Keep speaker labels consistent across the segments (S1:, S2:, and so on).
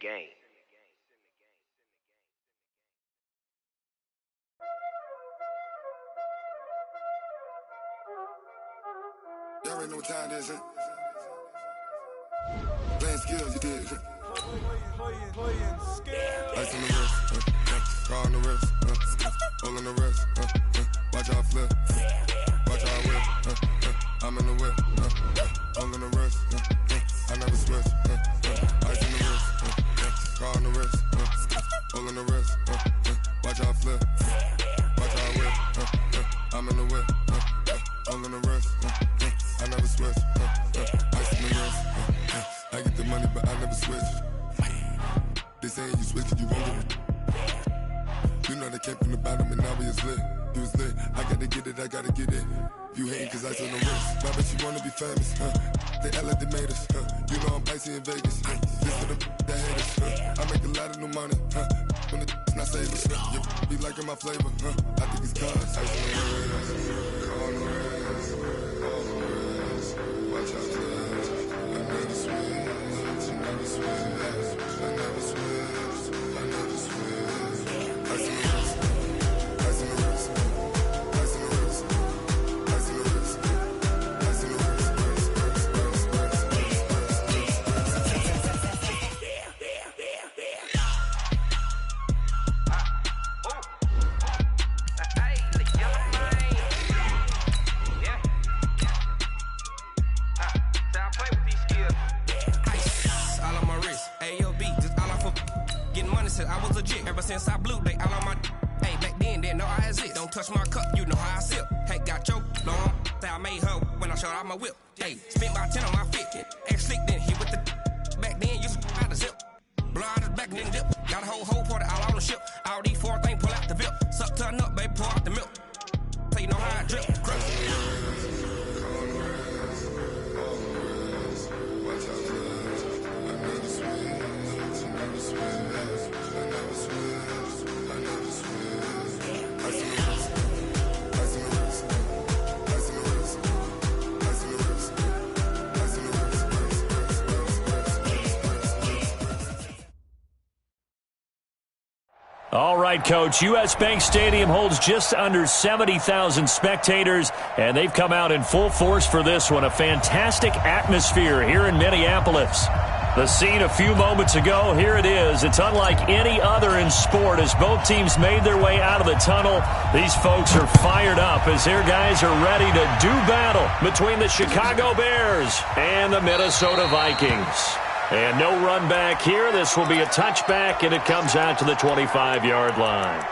S1: game.
S2: Y'all already know what time it is, huh? Playing skills, you did.
S3: Playing skills.
S2: Ice on the wrist, car on the wrist, all on the wrist, watch out flip, watch out whip, I'm in the whip, all on the wrist, I never switch, ice on the wrist, car on the wrist, all on the wrist, watch out flip, watch out whip, I'm in the whip, all on the wrist, I never switch, ice on the wrist, I get the money but I never switch. They saying you switch it, you won't get it. You know they came from the bottom and now we is lit. You was lit, I gotta get it, I gotta get it. You hating cause ice on the wrist. Why bet you wanna be famous, They act like they made us, You know I'm icy in Vegas, This for the that hate us, I make a lot of new money, When the not savers, You be liking my flavor, I think it's cause ice on the wrist, on the wrist, on the wrist. Watch out for this, I never switch, I never switch. I never switch, I never switch. Ice in the wrist, ice in the wrist, ice in the wrist, ice in the wrist, ice in the wrist,
S4: I was legit ever since I blew. They all on my hey back then didn't know I exist. Don't touch my cup, you know how I sip. Hey, got your long. Say I made her when I showed out my whip. Hey, spent about 10 on my fit. Ex slick then hit with the back then used to out the zip. Blow out his back and then dip. Got a whole party all on the ship. All these 4 things pull out the VIP. Suck turn up, baby, pour out the milk. So you know how I drip. Crush.
S5: All right, Coach. U.S. Bank Stadium holds just under 70,000 spectators, and they've come out in full force for this one. A fantastic atmosphere here in Minneapolis. The scene a few moments ago, here it is. It's unlike any other in sport as both teams made their way out of the tunnel. These folks are fired up as their guys are ready to do battle between the Chicago Bears and the Minnesota Vikings. And no run back here. This will be a touchback, and it comes out to the 25-yard line.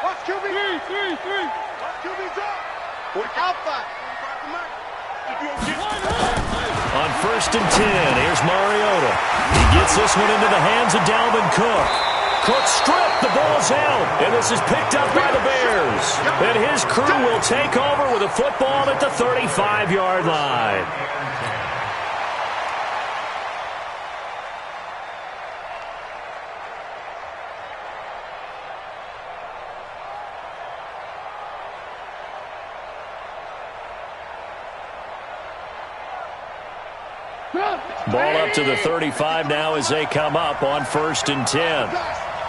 S3: Watch QB. Three. Watch QB drop. Alpha.
S5: On 1st and 10, here's Mariota. He gets this one into the hands of Dalvin Cook. Cook stripped, the ball's out, and this is picked up by the Bears. And his crew will take over with a football at the 35-yard line. Ball up to the 35 now as they come up on 1st and 10.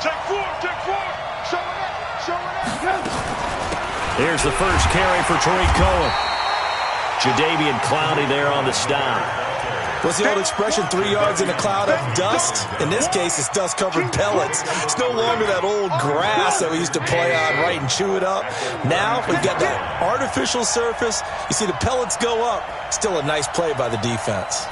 S3: Check four. Show it up.
S5: Here's the first carry for Tariq Cohen. Jadeveon Clowney there on the stop.
S6: What's the old expression, 3 yards in a cloud of dust? In this case, it's dust-covered pellets. It's no longer that old grass that we used to play on, right, and chew it up. Now, we've got that artificial surface. You see the pellets go up. Still a nice play by the defense.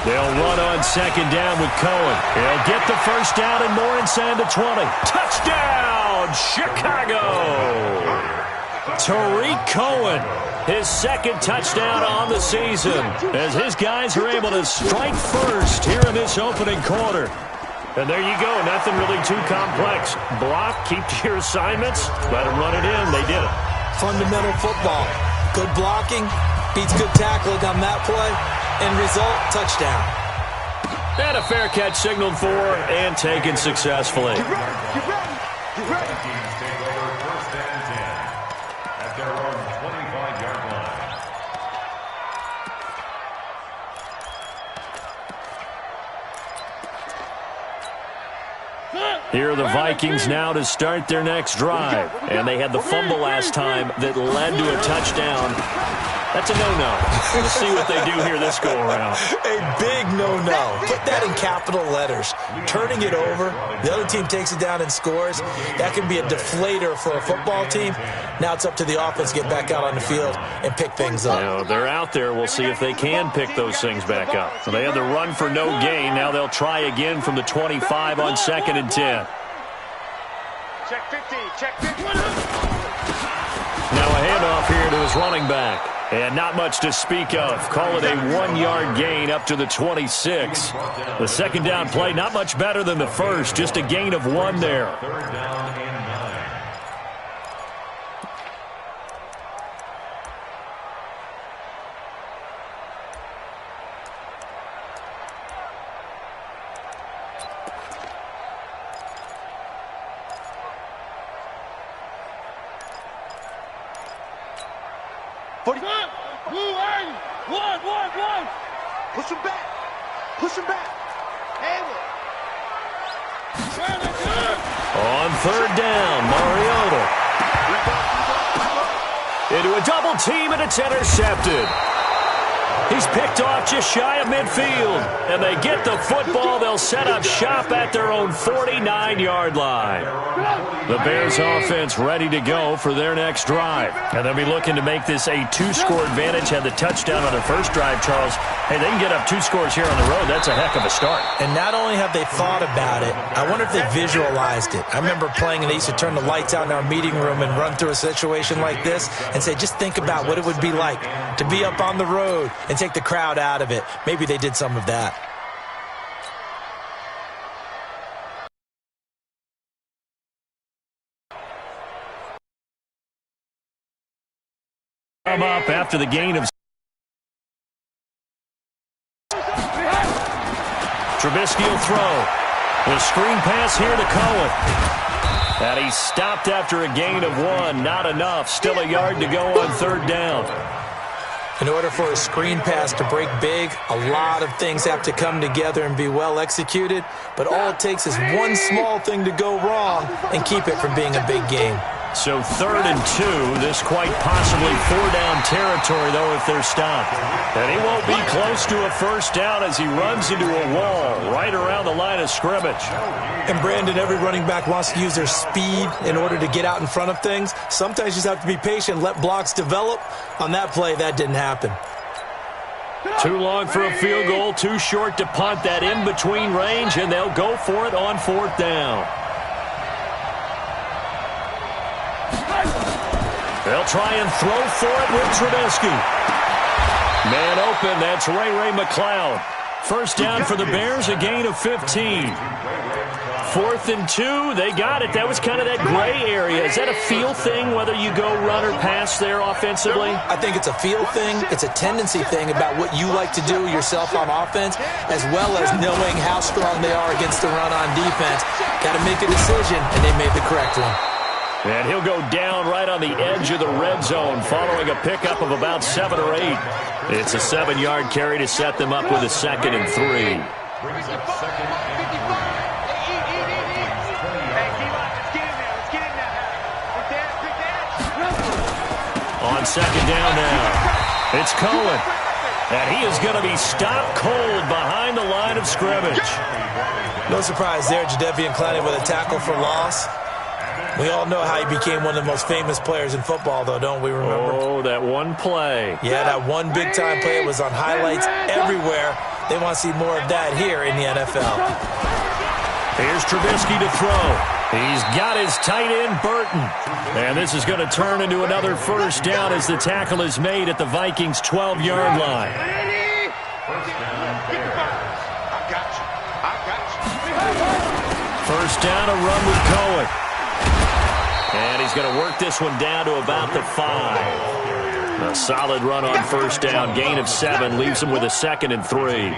S5: They'll run on 2nd down with Cohen. He'll get the first down and more inside the 20. Touchdown, Chicago! Tariq Cohen, his 2nd touchdown on the season, as his guys are able to strike first here in this opening quarter. And there you go, nothing really too complex. Block, keep to your assignments, let them run it in. They did it.
S6: Fundamental football. Good blocking, beats good tackling on that play, and result, touchdown.
S5: And a fair catch signaled for and taken successfully.
S3: Get ready, get ready, get ready.
S1: Vikings take over 1st and 10 at their own 25-yard line.
S5: Here are the Vikings now to start their next drive. And they had the fumble last time that led to a touchdown. That's a no-no. We'll see what they do here this go-around.
S6: A big no-no. Put that in capital letters. Turning it over, the other team takes it down and scores. That can be a deflator for a football team. Now it's up to the offense to get back out on the field and pick things up.
S5: Now, they're out there. We'll see if they can pick those things back up. So they had the run for no gain. Now they'll try again from the 25 on 2nd and 10.
S3: Check 15, check 15.
S5: Now a handoff here to his running back. And not much to speak of. Call it a 1-yard gain up to the 26. The second down play, not much better than the first. Just a gain of 1 there.
S1: 3rd down and 9.
S3: Push him back. Push him back.
S5: On 3rd down, Mariota. Into a double team, and it's intercepted. He's picked off just shy of midfield. And they get the football. They'll set up shop at their own 49-yard line. The Bears offense ready to go for their next drive. And they'll be looking to make this a 2-score advantage. Had the touchdown on their first drive, Charles. Hey, they can get up 2 scores here on the road. That's a heck of a start.
S6: And not only have they thought about it, I wonder if they visualized it. I remember playing and they used to turn the lights out in our meeting room and run through a situation like this and say, just think about what it would be like to be up on the road and take the crowd out of it. Maybe they did some of that.
S5: Come up after the gain of Trubisky will throw. The screen pass here to Cohen. And he's stopped after a gain of 1. Not enough. Still a yard to go on 3rd down.
S6: In order for a screen pass to break big, a lot of things have to come together and be well executed. But all it takes is one small thing to go wrong and keep it from being a big game.
S5: So 3rd and 2. This quite possibly 4-down territory, though, if they're stopped. And he won't be close to a first down as he runs into a wall right around the line of scrimmage.
S6: And, Brandon, every running back wants to use their speed in order to get out in front of things. Sometimes you just have to be patient, let blocks develop. On that play, that didn't happen.
S5: Too long for a field goal, too short to punt. That in-between range, and they'll go for it on 4th down. They'll try and throw for it with Trubisky. Man open, that's Ray McLeod. First down for the Bears, a gain of 15. 4th and 2, they got it. That was kind of that gray area. Is that a feel thing, whether you go run or pass there offensively?
S6: I think it's a feel thing. It's a tendency thing about what you like to do yourself on offense, as well as knowing how strong they are against the run on defense. Got to make a decision, and they made the correct one.
S5: And he'll go down right on the edge of the red zone following a pickup of about 7 or 8. It's a 7-yard carry to set them up with a 2nd and 3. On 2nd down now, it's Cohen. And he is going to be stopped cold behind the line of scrimmage.
S6: No surprise there, Jadeveon Clowney with a tackle for loss. We all know how he became one of the most famous players in football, though, don't we remember?
S5: Oh, that one play.
S6: Yeah, that one big-time play. It was on highlights everywhere. They want to see more of that here in the NFL.
S5: Here's Trubisky to throw. He's got his tight end, Burton. And this is going to turn into another first down as the tackle is made at the Vikings' 12-yard line. First down, a run with Cohen. And he's going to work this one down to about the 5. A solid run on first down. Gain of 7 leaves them with a 2nd and 3.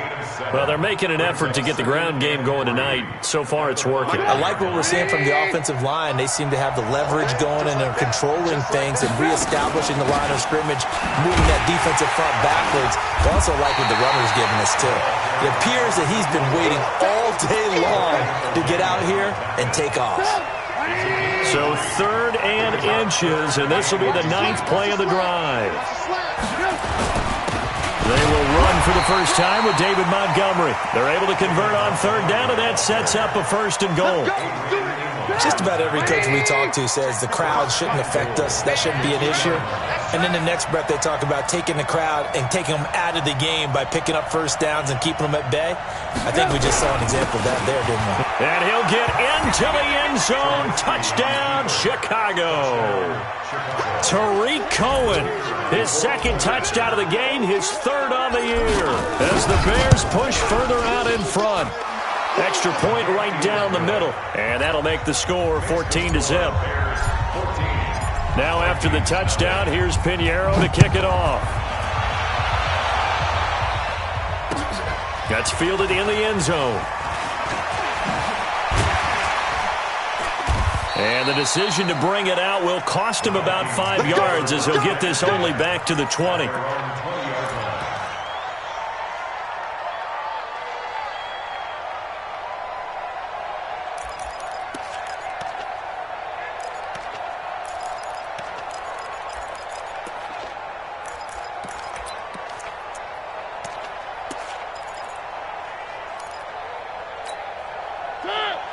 S5: Well, they're making an effort to get the ground game going tonight. So far, it's working.
S6: I like what we're seeing from the offensive line. They seem to have the leverage going, and they're controlling things and reestablishing the line of scrimmage, moving that defensive front backwards. I also like what the runner's giving us, too. It appears that he's been waiting all day long to get out here and take off.
S5: So 3rd and inches, and this will be the 9th play of the drive. They will run for the first time with David Montgomery. They're able to convert on 3rd down, and that sets up a 1st and goal.
S6: Just about every coach we talk to says the crowd shouldn't affect us. That shouldn't be an issue. And then the next breath they talk about taking the crowd and taking them out of the game by picking up first downs and keeping them at bay. I think we just saw an example of that there, didn't we?
S5: And he'll get into the end zone. Touchdown, Chicago. Tariq Cohen, his 2nd touchdown of the game, his 3rd on the year. As the Bears push further out in front. Extra point right down the middle. And that'll make the score 14-0. Now after the touchdown, here's Pinheiro to kick it off. That's fielded in the end zone. And the decision to bring it out will cost him about 5 yards as he'll get this only back to the 20.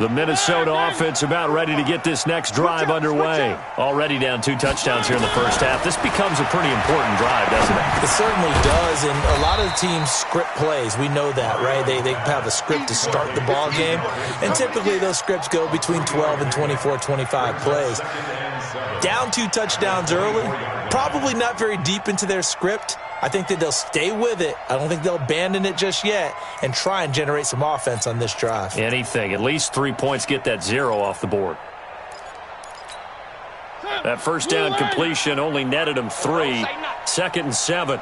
S5: The Minnesota offense about ready to get this next drive underway. Already down 2 touchdowns here in the first half. This becomes a pretty important drive, doesn't it?
S6: It certainly does, and a lot of the teams script plays. We know that, right? They have a script to start the ball game, and typically those scripts go between 12 and 24, 25 plays. Down 2 touchdowns early, probably not very deep into their script. I think that they'll stay with it. I don't think they'll abandon it just yet and try and generate some offense on this drive.
S5: Anything. At least 3 points, get that 0 off the board. That first down completion only netted him 3. 2nd and 7.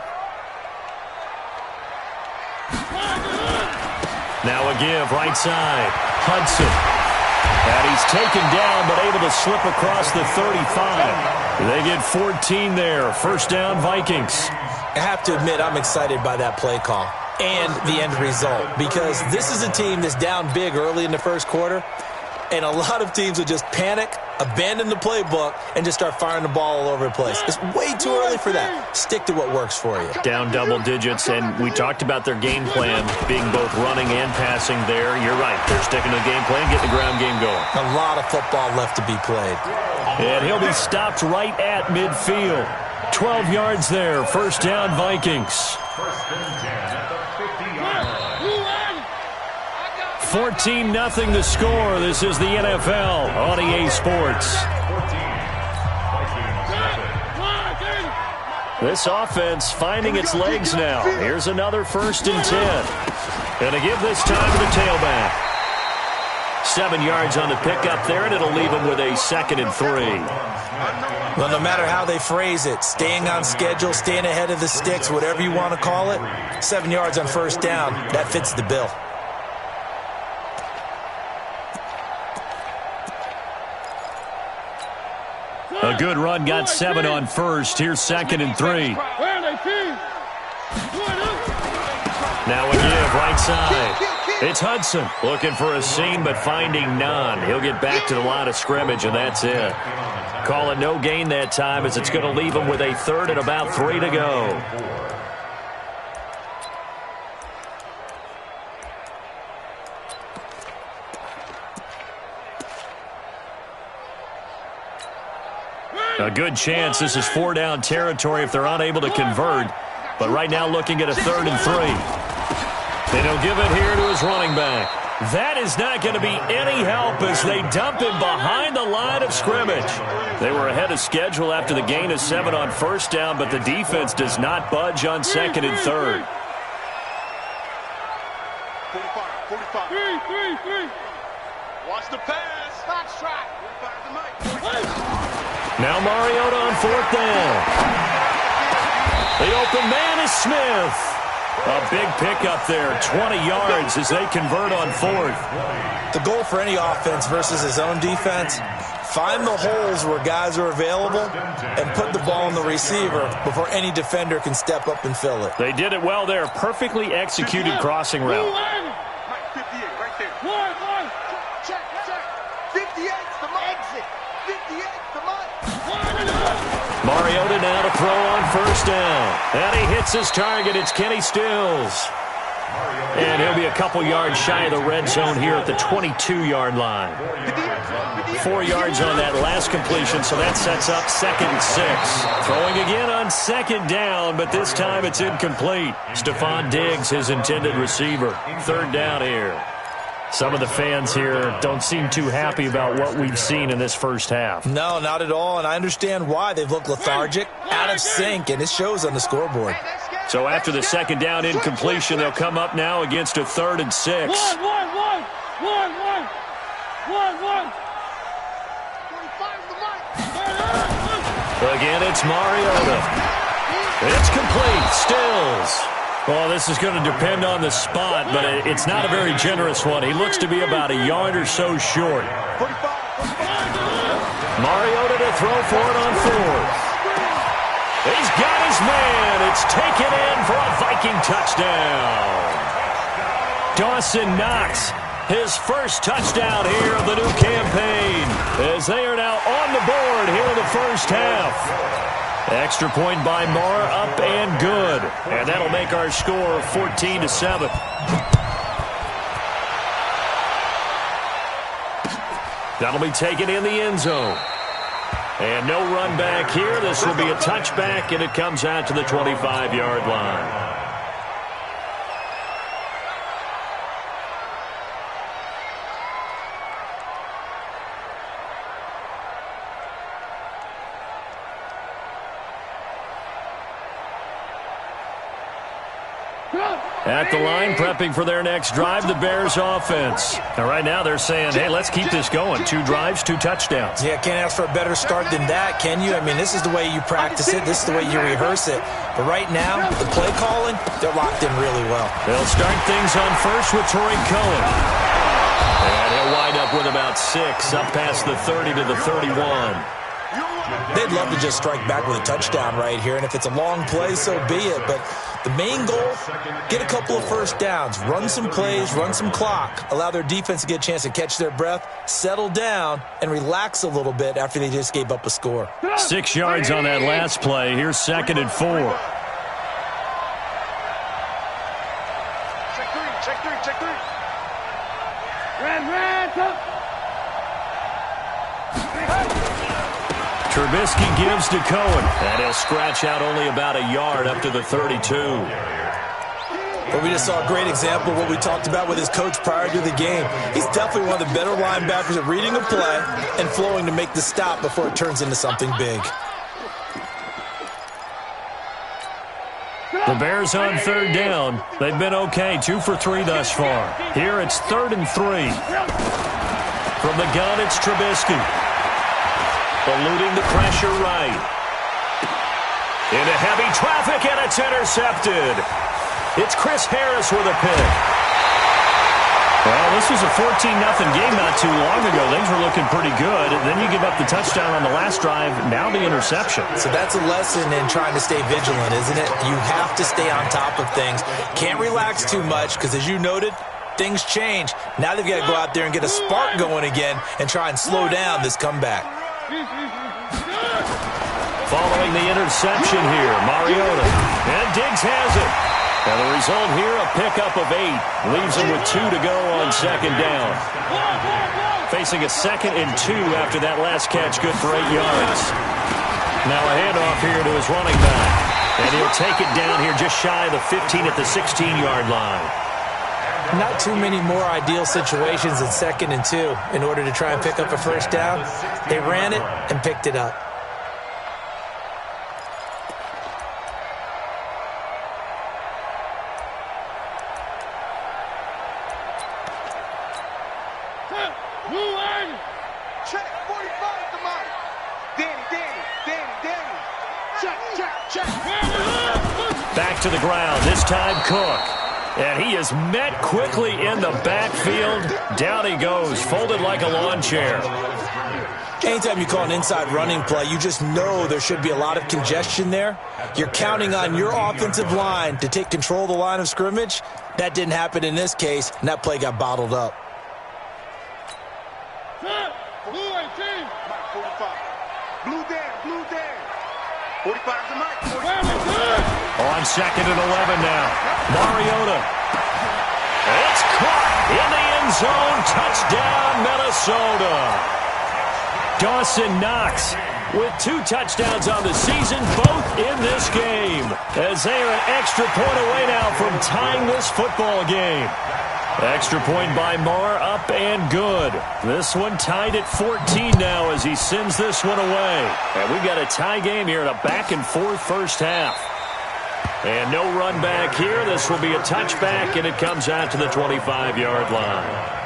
S5: Now a give, right side. Hudson. And he's taken down, but able to slip across the 35. They get 14 there. First down, Vikings.
S6: I have to admit, I'm excited by that play call and the end result, because this is a team that's down big early in the first quarter, and a lot of teams will just panic, abandon the playbook, and just start firing the ball all over the place. It's way too early for that. Stick to what works for you.
S5: Down double digits, and we talked about their game plan being both running and passing there. You're right. They're sticking to the game plan, getting the ground game going.
S6: A lot of football left to be played.
S5: And he'll be stopped right at midfield. 12 yards there. First down, Vikings. 14-0 the score. This is the NFL on EA Sports. This offense finding its legs now. Here's another 1st and 10. And to give this time to the tailback. 7 yards on the pickup there, and it'll leave him with a 2nd and 3.
S6: Well, no matter how they phrase it, staying on schedule, staying ahead of the sticks, whatever you want to call it, 7 yards on first down, that fits the bill.
S5: A good run, got 7 on first. Here's 2nd and 3. Now a give, right side. It's Hudson looking for a seam, but finding none. He'll get back to the line of scrimmage, and that's it. Call it no gain that time, as it's going to leave him with a 3rd and about 3 to go. A good chance this is 4-down territory if they're unable to convert. But right now looking at a 3rd and 3. And he'll give it here to his running back. That is not going to be any help as they dump him behind the line of scrimmage. They were ahead of schedule after the gain of 7 on first down, but the defense does not budge on 2nd and 3rd.
S3: 45. Watch the pass. Stop strike.
S5: Now Mariota on 4th down. The open man is Smith. A big pickup there, 20 yards as they convert on fourth.
S6: The goal for any offense versus his own defense, find the holes where guys are available and put the ball in the receiver before any defender can step up and fill it.
S5: They did it well there. Perfectly executed crossing route.
S3: 58 right there. One. Check. 58 to my exit. 58 to my.
S5: Mariota now to throw on first down. And he hits his target. It's Kenny Stills. And he'll be a couple yards shy of the red zone here at the 22-yard line. 4 yards on that last completion, so that sets up 2nd and 6. Throwing again on 2nd down, but this time it's incomplete. Stephon Diggs, his intended receiver. 3rd down here. Some of the fans here don't seem too happy about what we've seen in this first half.
S6: No, not at all, and I understand why. They've looked lethargic, out of sync, and it shows on the scoreboard.
S5: So after the 2nd down incompletion, they'll come up now against a 3rd and 6. Again, it's Mariota. It's complete. Stills. Well, this is going to depend on the spot, but it's not a very generous one. He looks to be about a yard or so short. Mariota to throw for it on 4th. He's got his man. It's taken in for a Viking touchdown. Dawson Knox, his first touchdown here of the new campaign, as they are now on the board here in the first half. Extra point by Marr, up and good. And that'll make our score 14-7. That'll be taken in the end zone. And no run back here. This will be a touchback, and it comes out to the 25-yard line. At the line, prepping for their next drive, the Bears offense. Now, right now, they're saying, hey, let's keep this going. 2 drives, 2 touchdowns.
S6: Yeah, can't ask for a better start than that, can you? I mean, this is the way you practice it. This is the way you rehearse it. But right now, the play calling, they're locked in really well.
S5: They'll start things on first with Troy Cohen. And he'll wind up with about 6, up past the 30 to the 31.
S6: They'd love to just strike back with a touchdown right here, and if it's a long play, so be it. But the main goal, get a couple of first downs, run some plays, run some clock, allow their defense to get a chance to catch their breath, settle down, and relax a little bit after they just gave up a score.
S5: 6 yards on that last play. Here's 2nd and 4.
S3: Check three. Red, up.
S5: Trubisky gives to Cohen. And he'll scratch out only about a yard up to the 32.
S6: But we just saw a great example of what we talked about with his coach prior to the game. He's definitely one of the better linebackers at reading a play and flowing to make the stop before it turns into something big.
S5: The Bears on 3rd down. They've been okay, 2 for 3 thus far. Here it's 3rd and 3. From the gun, it's Trubisky. Eluding the pressure right. Into heavy traffic, and it's intercepted. It's Chris Harris with a pick. Well, this was a 14-0 game not too long ago. Things were looking pretty good. Then you give up the touchdown on the last drive, now the interception.
S6: So that's a lesson in trying to stay vigilant, isn't it? You have to stay on top of things. Can't relax too much because, as you noted, things change. Now they've got to go out there and get a spark going again and try and slow down this comeback.
S5: Following the interception here, Mariota. And Diggs has it. And the result here, a pickup of 8. Leaves him with 2 to go on 2nd down. Facing a 2nd and 2 after that last catch, good for 8 yards. Now a handoff here to his running back. And he'll take it down here just shy of the 15 at the 16-yard line.
S6: Not too many more ideal situations than 2nd and 2 in order to try and pick up a first down. They ran it and picked it up.
S3: Check 45 to Mike. Danny. Check.
S5: to the ground. This time Cook. And he is met quickly in the backfield. Down he goes, folded like a lawn chair.
S6: Anytime you call an inside running play, you just know there should be a lot of congestion there. You're counting on your offensive line to take control of the line of scrimmage. That didn't happen in this case, and that play got bottled up.
S3: Blue 18. Mike 45. Blue down. 45's the Mike.
S5: On 2nd and 11 now. Mariota. It's caught in the end zone. Touchdown, Minnesota. Dawson Knox with 2 touchdowns on the season, both in this game, as they are an extra point away now from tying this football game. Extra point by Marr, up and good. This one tied at 14 now as he sends this one away. And we've got a tie game here in a back-and-forth first half. And no run back here. This will be a touchback, and it comes out to the 25-yard line.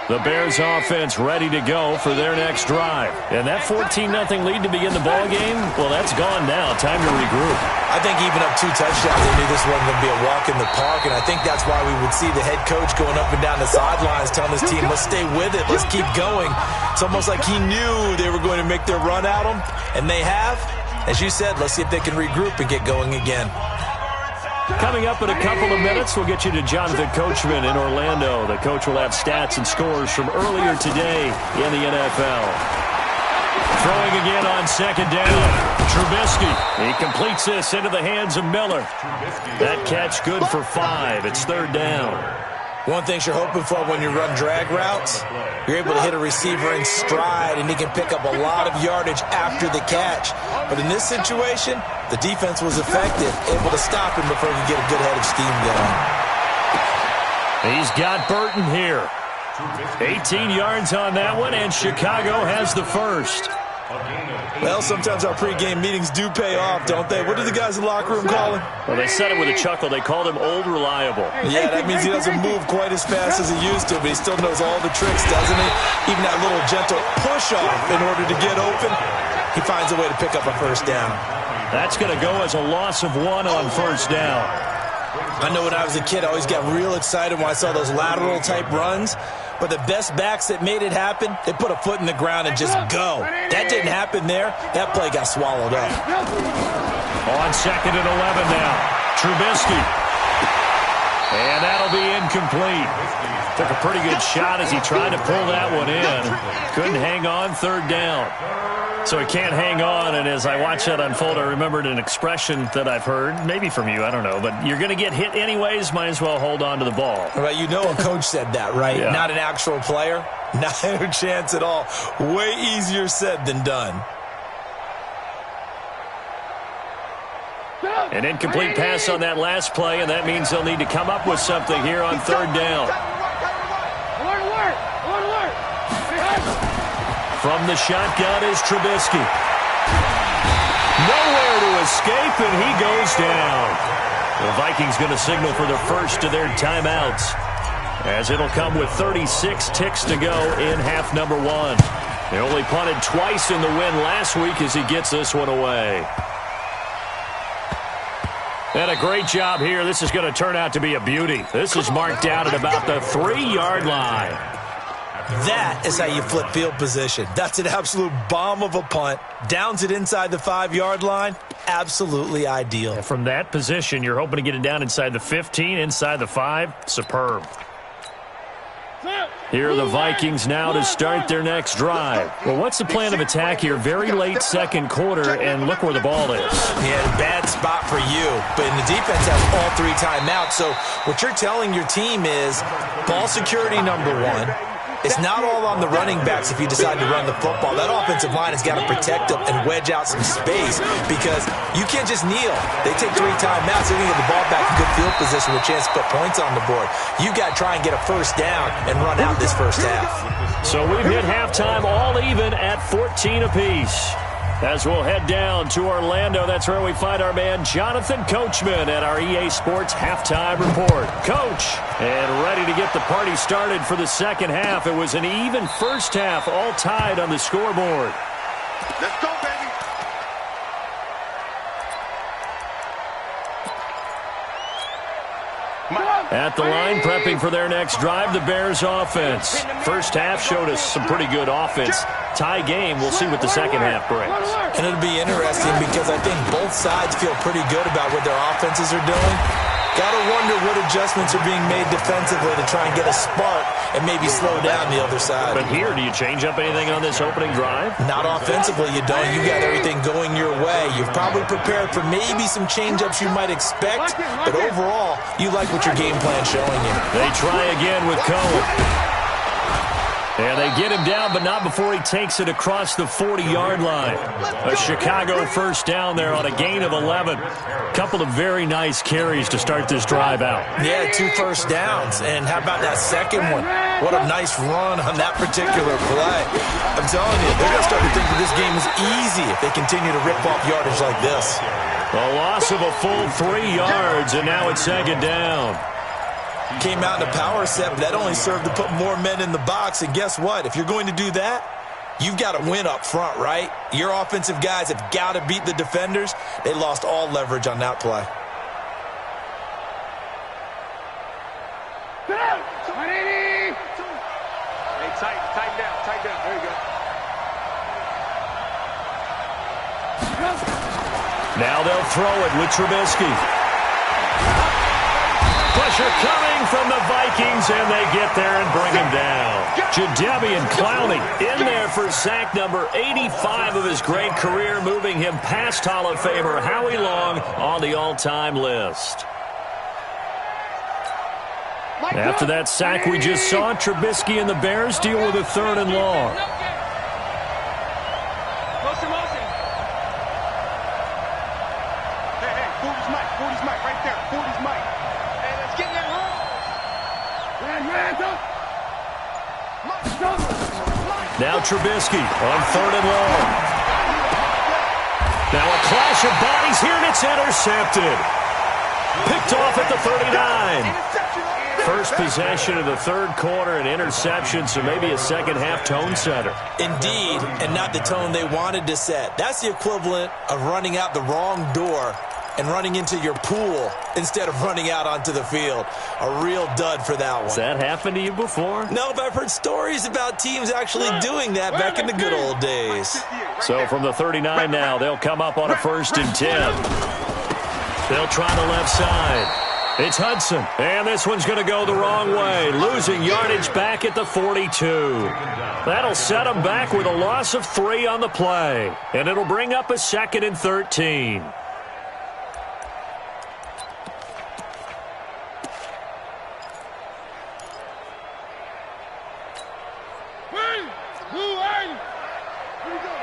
S5: The Bears offense ready to go for their next drive. And that 14-0 lead to begin the ball game, well, that's gone now. Time to regroup.
S6: I think even up 2 touchdowns, they knew this wasn't going to be a walk in the park, and I think that's why we would see the head coach going up and down the sidelines telling his team, let's stay with it, let's keep going. It's almost like he knew they were going to make their run at him, and they have. As you said, let's see if they can regroup and get going again.
S5: Coming up in a couple of minutes, we'll get you to Jonathan Coachman in Orlando. The coach will have stats and scores from earlier today in the NFL. Throwing again on 2nd down. Trubisky. He completes this into the hands of Miller. That catch good for 5. It's 3rd down.
S6: One thing you're hoping for when you run drag routes, you're able to hit a receiver in stride, and he can pick up a lot of yardage after the catch. But in this situation, the defense was effective, able to stop him before he could get a good head of steam going.
S5: He's got Burton here. 18 yards on that one, and Chicago has the first.
S6: Well, sometimes our pregame meetings do pay off, don't they? What do the guys in the locker room call him?
S5: Well, they said it with a chuckle. They called him Old Reliable.
S6: Yeah, that means he doesn't move quite as fast as he used to, but he still knows all the tricks, doesn't he? Even that little gentle push-off in order to get open, he finds a way to pick up a first down.
S5: That's going to go as a loss of 1 on 1st down.
S6: I know when I was a kid, I always got real excited when I saw those lateral-type runs. But the best backs that made it happen, they put a foot in the ground and just go. That didn't happen there. That play got swallowed up.
S5: On 2nd and 11 now. Trubisky. And that'll be incomplete. Took a pretty good shot as he tried to pull that one in. Couldn't hang on, 3rd down. So he can't hang on, and as I watch that unfold, I remembered an expression that I've heard, maybe from you, I don't know, but you're going to get hit anyways, might as well hold on to the ball.
S6: Well, you know a coach said that, right?
S5: Yeah. Not
S6: an actual player. Not a chance at all. Way easier said than done.
S5: An incomplete pass on that last play, and that means they'll need to come up with something here on 3rd down. From the shotgun is Trubisky. Nowhere to escape, and he goes down. The Vikings going to signal for the first of their timeouts, as it'll come with 36 ticks to go in half number 1. They only punted twice in the win last week as he gets this one away. And a great job here. This is going to turn out to be a beauty. This is marked down at about the 3-yard line.
S6: That is how you flip field position. That's an absolute bomb of a punt. Downs it inside the 5-yard line. Absolutely ideal.
S5: And from that position, you're hoping to get it down inside the 15, inside the 5. Superb. Here are the Vikings now to start their next drive. Well, what's the plan of attack here? Very late 2nd quarter, and look where the ball is.
S6: Yeah, bad spot for you. But the defense has all 3 timeouts. So what you're telling your team is ball security number 1. It's not all on the running backs if you decide to run the football. That offensive line has got to protect them and wedge out some space because you can't just kneel. They take 3 timeouts. They're going to get the ball back in good field position with a chance to put points on the board. You got to try and get a first down and run out this first half.
S5: So we've hit halftime all even at 14 apiece. As we'll head down to Orlando, that's where we find our man Jonathan Coachman at our EA Sports Halftime Report. Coach, and ready to get the party started for the second half. It was an even first half, all tied on the scoreboard.
S3: Let's go, baby.
S5: At the line, prepping for their next drive, the Bears offense. First half showed us some pretty good offense. Tie game, we'll see what the second half brings.
S6: And it'll be interesting because I think both sides feel pretty good about what their offenses are doing. Gotta wonder what adjustments are being made defensively to try and get a spark and maybe slow down the other side.
S5: But here, do you change up anything on this opening drive?
S6: Not offensively, you don't. You got everything going your way. You've probably prepared for maybe some change-ups you might expect, but overall, you like what your game plan's showing you.
S5: They try again with Cohen. And they get him down, but not before he takes it across the 40-yard line. A Chicago first down there on a gain of 11. Couple of very nice carries to start this drive out.
S6: Yeah, 2 first downs. And how about that second one? What a nice run on that particular play. I'm telling you, they're going to start to think that this game is easy if they continue to rip off yardage like this.
S5: A loss of a full 3 yards, and now it's second down.
S6: Came out in a power set, but that only served to put more men in the box. And guess what? If you're going to do that, you've got to win up front, right? Your offensive guys have got to beat the defenders. They lost all leverage on that play.
S3: Hey, tighten down. There you go.
S5: Now they'll throw it with Trubisky. Pressure coming from the Vikings, and they get there and bring him down. Jadeveon Clowney in there for sack number 85 of his great career, moving him past Hall of Famer Howie Long on the all-time list. After that sack we just saw, Trubisky and the Bears deal with a 3rd and long.
S3: Hey, 40's Mike right there. 40's Mike.
S5: Now Trubisky on 3rd and long. Now a clash of bodies here, and it's intercepted. Picked off at the 39. First possession of the 3rd quarter, an interception, so maybe a second half tone setter.
S6: Indeed, and not the tone they wanted to set. That's the equivalent of running out the wrong door and running into your pool instead of running out onto the field. A real dud for that one.
S5: Has that happened to you before?
S6: No, but I've heard stories about teams actually doing that back in the good old days.
S5: So from the 39 now, they'll come up on a 1st and 10. They'll try the left side. It's Hudson, and this one's going to go the wrong way, losing yardage back at the 42. That'll set them back with a loss of 3 on the play, and it'll bring up a 2nd and 13.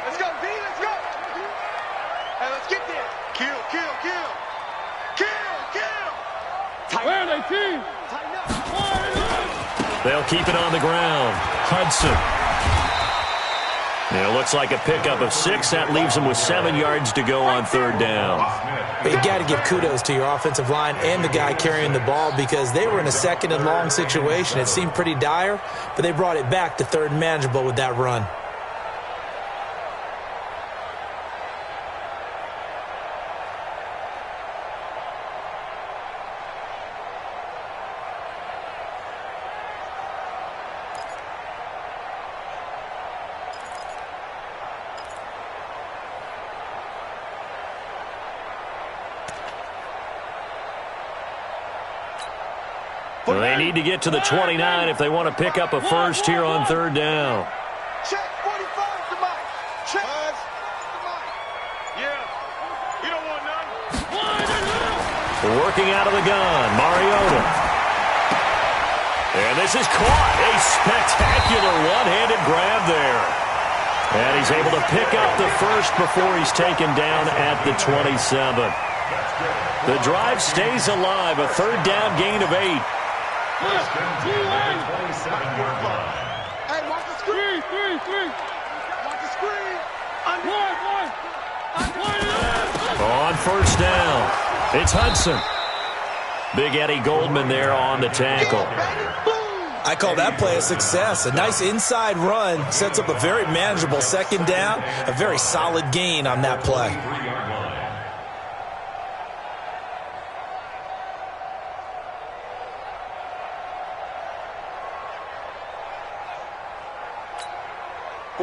S3: Let's go, D, let's go. Hey, let's get there. Kill. Tighten up. Tighten up.
S5: They'll keep it on the ground. Hudson. It looks like a pickup of 6. That leaves them with 7 yards to go on 3rd down.
S6: But you got to give kudos to your offensive line and the guy carrying the ball because they were in a 2nd and long situation. It seemed pretty dire, but they brought it back to 3rd and manageable with that run.
S5: Well, they need to get to the 29 if they want to pick up a 1st here on 3rd down.
S3: Check 45 to Mike. Check to Mike. Yeah. You don't want none.
S5: Working out of the gun, Mariota. And this is caught. A spectacular one-handed grab there. And he's able to pick up the 1st before he's taken down at the 27. The drive stays alive. A 3rd down gain of 8.
S3: Hey, watch the screen. Watch the screen.
S5: On 1st down, it's Hudson. Big Eddie Goldman there on the tackle.
S6: I call that play a success. A nice inside run sets up a very manageable 2nd down. A very solid gain on that play.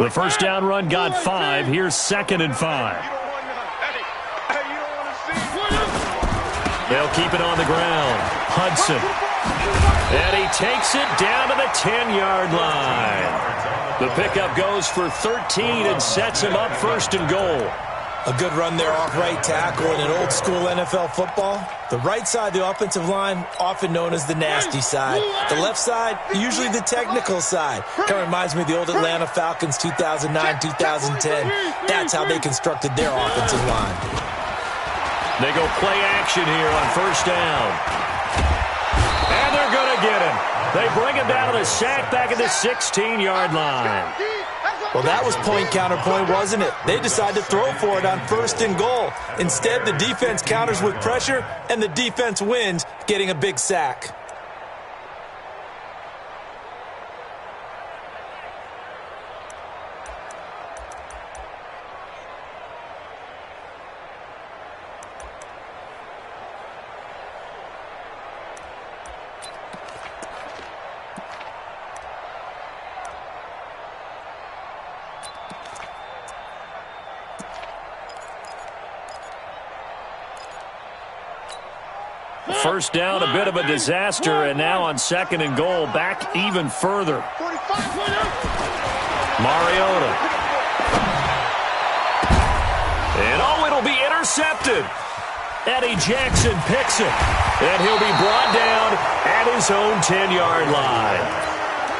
S5: The first down run got 5. Here's 2nd and 5. They'll keep it on the ground. Hudson. And he takes it down to the 10-yard line. The pickup goes for 13 and sets him up 1st and goal.
S6: A good run there off right tackle in an old-school NFL football. The right side of the offensive line, often known as the nasty side. The left side, usually the technical side. Kind of reminds me of the old Atlanta Falcons 2009-2010. That's how they constructed their offensive line.
S5: They go play action here on 1st down. And they're going to get him. They bring him down to the sack back at the 16-yard line.
S6: Well, that was point-counterpoint, wasn't it? They decided to throw for it on 1st and goal. Instead, the defense counters with pressure, and the defense wins, getting a big sack.
S5: First down, a bit of a disaster, and now on 2nd and goal, back even further. Mariota. And it'll be intercepted. Eddie Jackson picks it, and he'll be brought down at his own 10-yard line.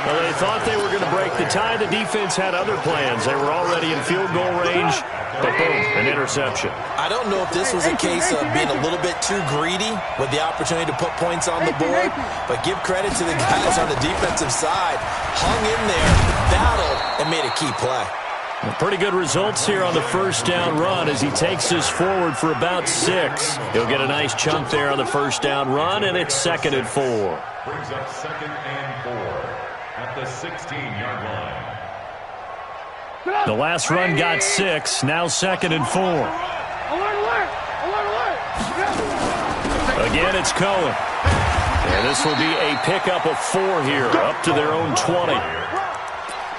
S5: Well, they thought they were going to break the tie. The defense had other plans. They were already in field goal range, but boom, an interception.
S6: I don't know if this was a case of being a little bit too greedy with the opportunity to put points on the board, but give credit to the guys on the defensive side. Hung in there, battled, and made a key play.
S5: Pretty good results here on the first down run as he takes this forward for about 6. He'll get a nice chunk there on the first down run, and it's 2nd and 4.
S1: Brings up 2nd and 4 at the 16-yard line.
S5: The last run got 6, now 2nd and 4. Again, it's Cohen. And this will be a pickup of 4 here, up to their own 20.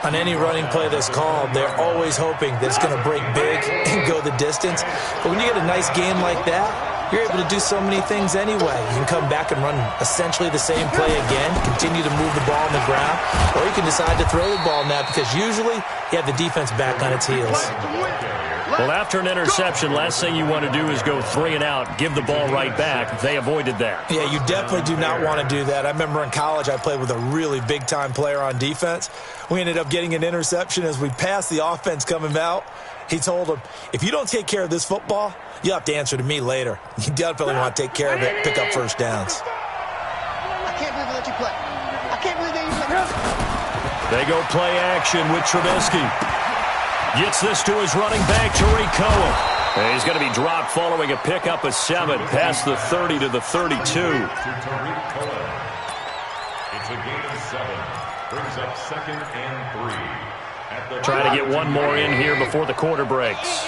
S6: On any running play that's called, they're always hoping that it's going to break big and go the distance. But when you get a nice game like that, you're able to do so many things anyway. You can come back and run essentially the same play again, continue to move the ball on the ground, or you can decide to throw the ball now because usually you have the defense back on its heels.
S5: Well, after an interception, last thing you want to do is go 3 and out, give the ball right back. They avoided that.
S6: Yeah, you definitely do not want to do that. I remember in college I played with a really big-time player on defense. We ended up getting an interception as we passed the offense coming out. He told him, if you don't take care of this football, you'll have to answer to me later. You definitely want to take care of it, pick up first downs.
S3: I can't believe they let you play. I can't believe they even let you.
S5: They go play action with Trubisky. Gets this to his running back, Tariq Cohen. And he's going to be dropped following a pickup of 7 past the 30 to the 32.
S1: It's a gain of 7. Brings up 2nd and 3.
S5: Trying to get one more in here before the quarter breaks.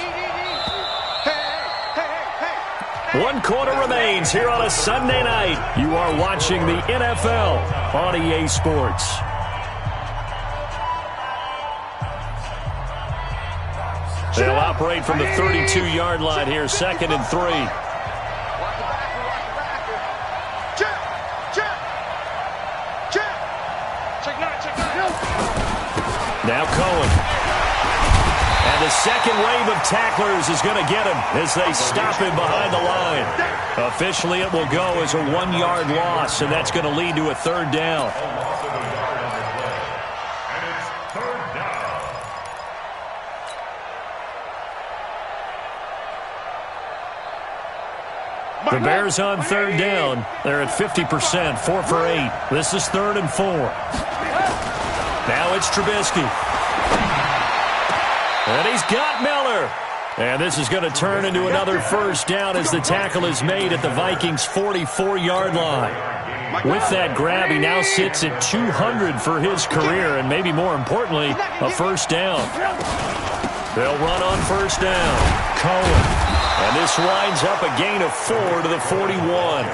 S5: 1 quarter remains here on a Sunday night. You are watching the NFL on EA Sports. They'll operate from the 32-yard line here, 2nd and 3. Now Cohen. And the second wave of tacklers is going to get him as they stop him behind the line. Officially, it will go as a 1-yard loss, and that's going to lead to a 3rd down. The Bears on 3rd down. They're at 50%, 4 for 8. This is 3rd and 4. Now it's Trubisky. And he's got Miller. And this is going to turn into another first down as the tackle is made at the Vikings' 44-yard line. With that grab, he now sits at 200 for his career, and maybe more importantly, a first down. They'll run on first down. Cohen. And this winds up a gain of 4 to the 41.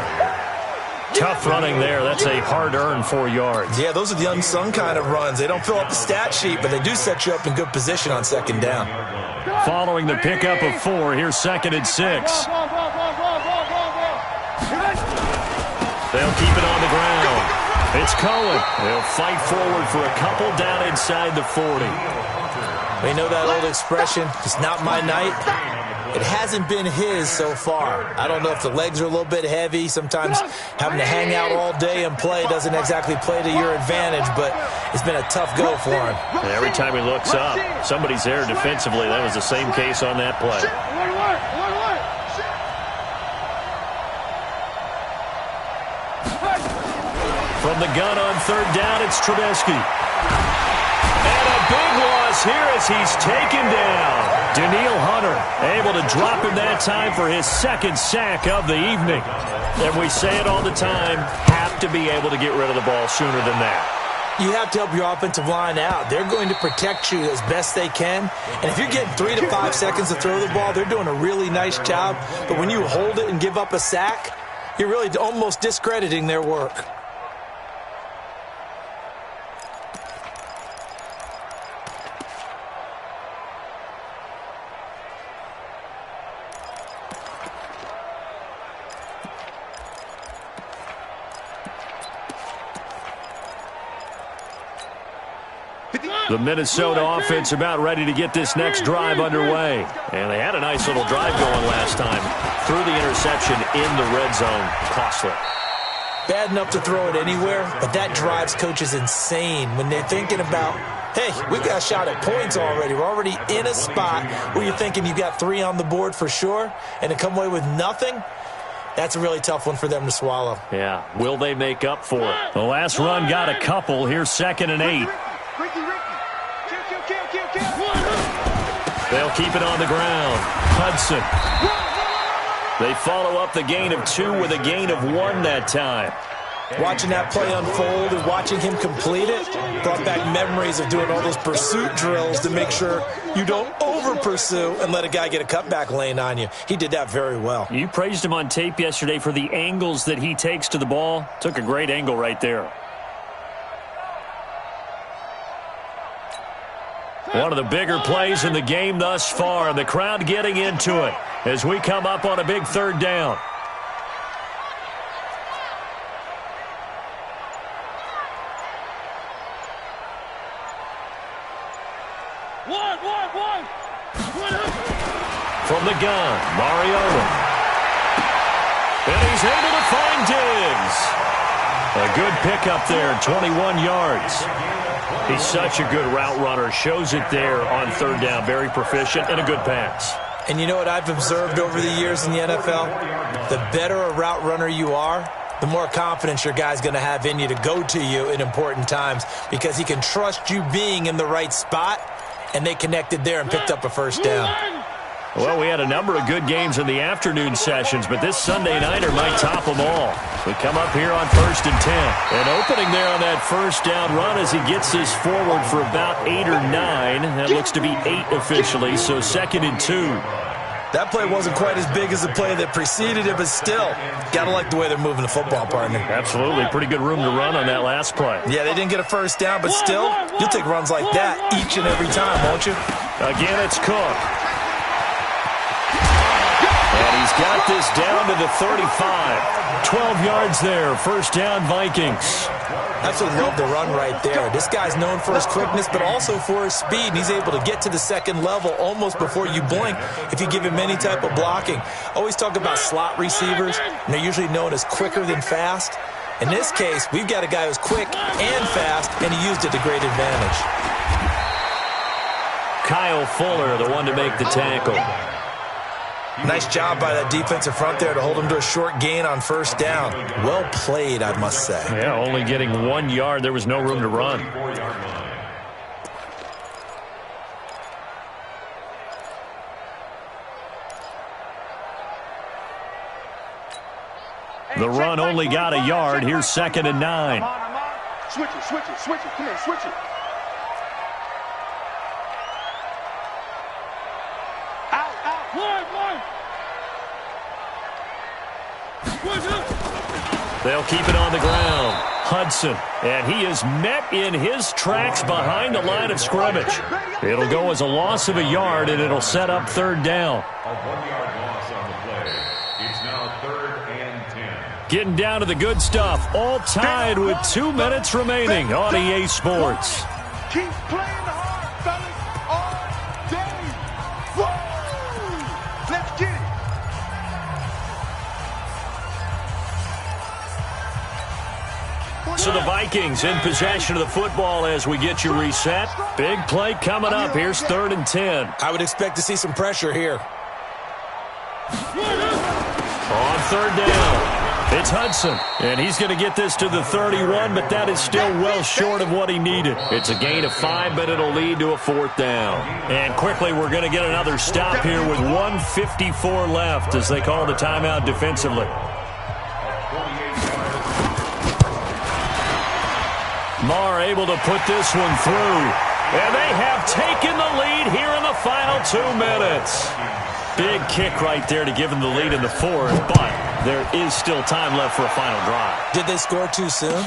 S5: Tough running there. That's a hard-earned 4 yards.
S6: Yeah, those are the unsung kind of runs. They don't fill up the stat sheet, but they do set you up in good position on second down.
S5: Following the pickup of 4, here's 2nd and 6. They'll keep it on the ground. It's Cohen. They'll fight forward for a couple down inside the 40.
S6: We know that old expression, it's not my night. It hasn't been his so far. I don't know if the legs are a little bit heavy. Sometimes having to hang out all day and play doesn't exactly play to your advantage, but it's been a tough go for him.
S5: And every time he looks up, somebody's there defensively. That was the same case on that play. From the gun on 3rd down, it's Trubisky. And a big loss here as he's taken down. Daniil Hunter able to drop him that time for his 2nd sack of the evening. And we say it all the time, have to be able to get rid of the ball sooner than that.
S6: You have to help your offensive line out. They're going to protect you as best they can. And if you're getting 3 to 5 seconds to throw the ball, they're doing a really nice job. But when you hold it and give up a sack, you're really almost discrediting their work.
S5: The Minnesota offense about ready to get this next drive underway. And they had a nice little drive going last time. Threw the interception in the red zone. Costly.
S6: Bad enough to throw it anywhere, but that drives coaches insane when they're thinking about, hey, we've got a shot at points already. We're already in a spot where you're thinking you got 3 on the board for sure, and to come away with nothing, that's a really tough one for them to swallow.
S5: Yeah, will they make up for it? The last run got a couple. Here's 2nd and 8. They'll keep it on the ground. Hudson. They follow up the gain of 2 with a gain of 1 that time.
S6: Watching that play unfold and watching him complete it brought back memories of doing all those pursuit drills to make sure you don't over-pursue and let a guy get a cutback lane on you. He did that very well.
S5: You praised him on tape yesterday for the angles that he takes to the ball. Took a great angle right there. One of the bigger plays in the game thus far, and the crowd getting into it as we come up on a big 3rd down. From the gun, Mariota. And he's able to find Diggs. A good pickup there, 21 yards. He's such a good route runner. Shows it there on 3rd down. Very proficient and a good pass.
S6: And you know what I've observed over the years in the NFL? The better a route runner you are, the more confidence your guy's going to have in you to go to you in important times because he can trust you being in the right spot, and they connected there and picked up a 1st down.
S5: Well, we had a number of good games in the afternoon sessions, but this Sunday nighter might top them all. We come up here on 1st and 10. And opening there on that 1st down run as he gets this forward for about 8 or 9. That looks to be 8 officially, so 2nd and 2.
S6: That play wasn't quite as big as the play that preceded it, but still, got to like the way they're moving the football, partner.
S5: Absolutely. Pretty good room to run on that last play.
S6: Yeah, they didn't get a 1st down, but still, you'll take runs like that each and every time, won't you?
S5: Again, it's Cook. And he's got this down to the 35. 12 yards there. 1st down, Vikings.
S6: Absolutely love the run right there. This guy's known for his quickness, but also for his speed. And he's able to get to the 2nd level almost before you blink if you give him any type of blocking. Always talk about slot receivers, and they're usually known as quicker than fast. In this case, we've got a guy who's quick and fast, and he used it to great advantage.
S5: Kyle Fuller, the one to make the tackle.
S6: Nice job by that defensive front there to hold him to a short gain on 1st down. Well played, I must say.
S5: Yeah, only getting 1 yard. There was no room to run. The run only got a yard. Here's 2nd and 9.
S3: Switch it, switch it, switch it. Come here, switch it.
S5: They'll keep it on the ground. Hudson, and he is met in his tracks behind the line of scrimmage. It'll go as a loss of a yard, and it'll set up third down.
S1: A 1-yard loss on the play. It's now 3rd and 10.
S5: Getting down to the good stuff, all tied with 2 minutes remaining on EA Sports.
S3: Keep playing hard, fellas, all day. Woo! Let's get it.
S5: So the Vikings in possession of the football as we get you reset. Big play coming up. Here's 3rd and 10.
S6: I would expect to see some pressure here.
S5: On 3rd down, it's Hudson, and he's going to get this to the 31, but that is still well short of what he needed. It's a gain of 5, but it'll lead to a 4th down. And quickly, we're going to get another stop here with 1:54 left as they call the timeout defensively. Marr able to put this one through, and they have taken the lead here in the final 2 minutes. Big kick right there to give them the lead in the 4th, but there is still time left for a final drive.
S6: Did they score too soon?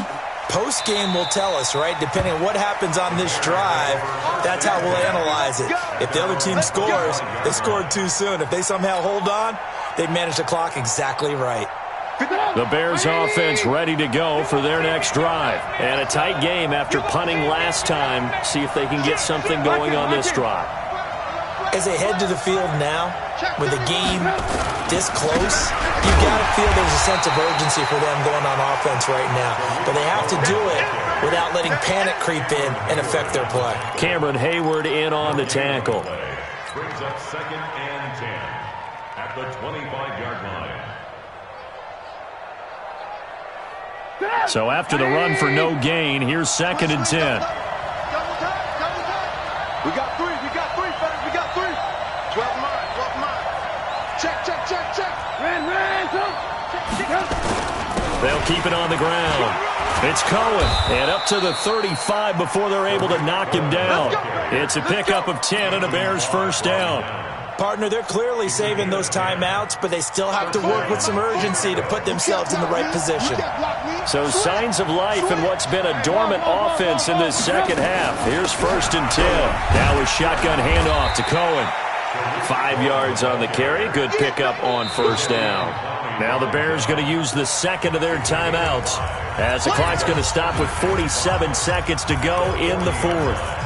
S6: Post-game will tell us, right? Depending on what happens on this drive, that's how we'll analyze it. If the other team scores, they scored too soon. If they somehow hold on, they manage the clock exactly right.
S5: The Bears offense ready to go for their next drive. And a tight game after punting last time. See if they can get something going on this drive.
S6: As they head to the field now, with the game this close, you've got to feel there's a sense of urgency for them going on offense right now. But they have to do it without letting panic creep in and affect their play.
S5: Cameron Hayward in on the tackle.
S1: Brings up 2nd and 10 at the 25-yard line.
S5: So after the run for no gain, here's 2nd and 10.
S3: We got 3, fellas, we got 3. 12 mine. Check.
S5: They'll keep it on the ground. It's Cohen, and up to the 35 before they're able to knock him down. It's a pickup of 10 and a Bears 1st down.
S6: Partner, they're clearly saving those timeouts, but they still have to work with some urgency to put themselves in the right position.
S5: So signs of life in what's been a dormant offense in this second half. Here's 1st and 10. Now a shotgun handoff to Cohen. 5 yards on the carry. Good pickup on 1st down. Now the Bears going to use the 2nd of their timeouts as the clock's going to stop with 47 seconds to go in the 4th.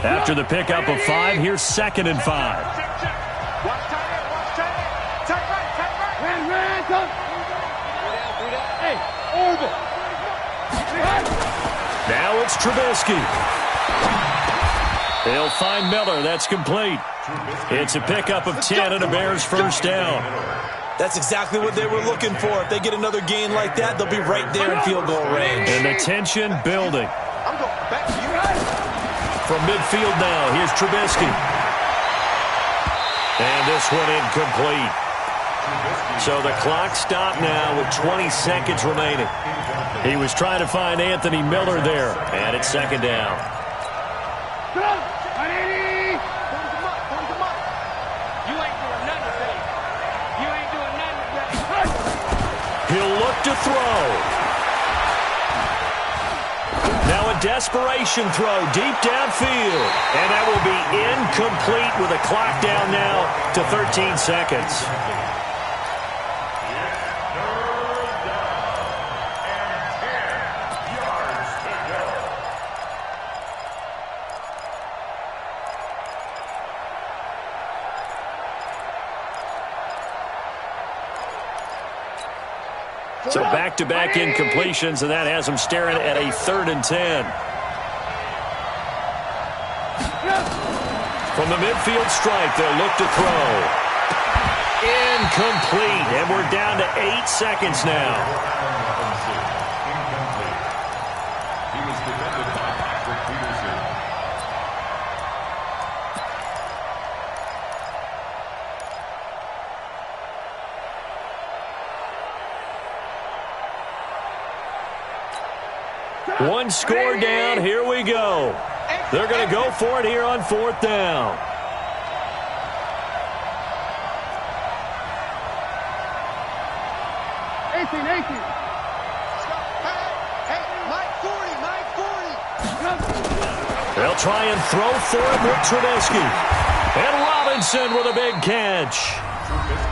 S5: After the pickup of 5, here's 2nd and 5. Now it's Trubisky. They'll find Miller. That's complete. It's a pickup of 10 and a Bears 1st down.
S6: That's exactly what they were looking for. If they get another gain like that, they'll be right there in field goal range.
S5: And the tension building. From midfield now, here's Trubisky. And this one incomplete. So the clock stopped now with 20 seconds remaining. He was trying to find Anthony Miller there. And it's 2nd down. He'll look to throw. Now a desperation throw deep downfield. And that will be incomplete with a clock down now to 13 seconds. So back-to-back incompletions, and that has them staring at a 3rd and 10. From the midfield stripe, they'll look to throw. Incomplete, and we're down to 8 seconds now.
S1: He was defended by Patrick Peterson.
S5: One score down. Here we go. They're going to go for it here on 4th down.
S3: 18. Hey, Mike 40.
S5: They'll try and throw for it with Trubisky. And Robinson with a big catch.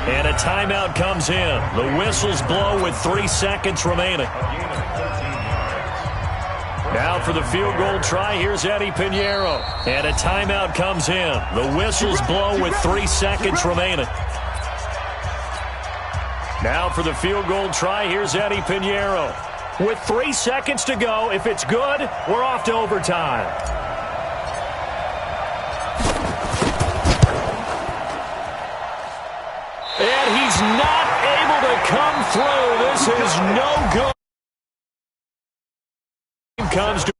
S5: And a timeout comes in. The whistles blow with 3 seconds remaining. Now for the field goal try, here's Eddie Pinheiro. And a timeout comes in. The whistles blow with 3 seconds remaining. Now for the field goal try, here's Eddie Pinheiro. With 3 seconds to go, if it's good, we're off to overtime. And he's not able to come through. This is no good. Comes to